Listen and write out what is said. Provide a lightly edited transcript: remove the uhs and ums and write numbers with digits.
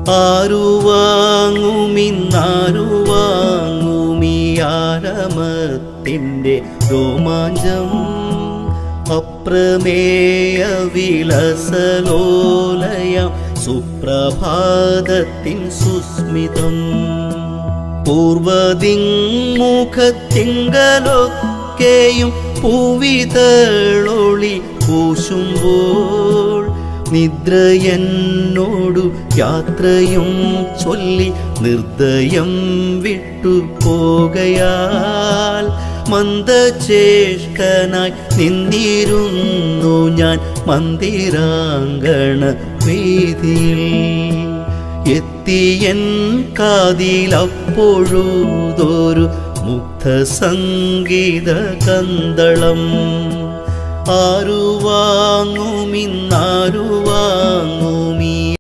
ആരു വാങ്ങുമിന്നാരു വാങ്ങുമീ ആരമത്തിൻ്റെ രോമാഞ്ചം അപ്രമേയ വിലസലോലയം സുപ്രഭാതത്തിൻ സുസ്മിതം പൂർവദിങ്മുഖത്തിങ്കലൊക്കെയും പൂവിതളൊളി പൂശുമ്പോൾ നിദ്രയെന്നോടു യാത്രയും ചൊല്ലി നിർദ്ദയം വിട്ടു പോകയാൽ മന്ദചേഷ്ടനായി നിന്നിരുന്നു ഞാൻ മന്ദിരാങ്കണ വീതിയിൽ എത്തിയൻ കാതിലപ്പോഴുതൊരു മുഗ്ധസംഗീത കന്തളം ആരു വാങ്ങുമിന്നാരു വാങ്ങുമീ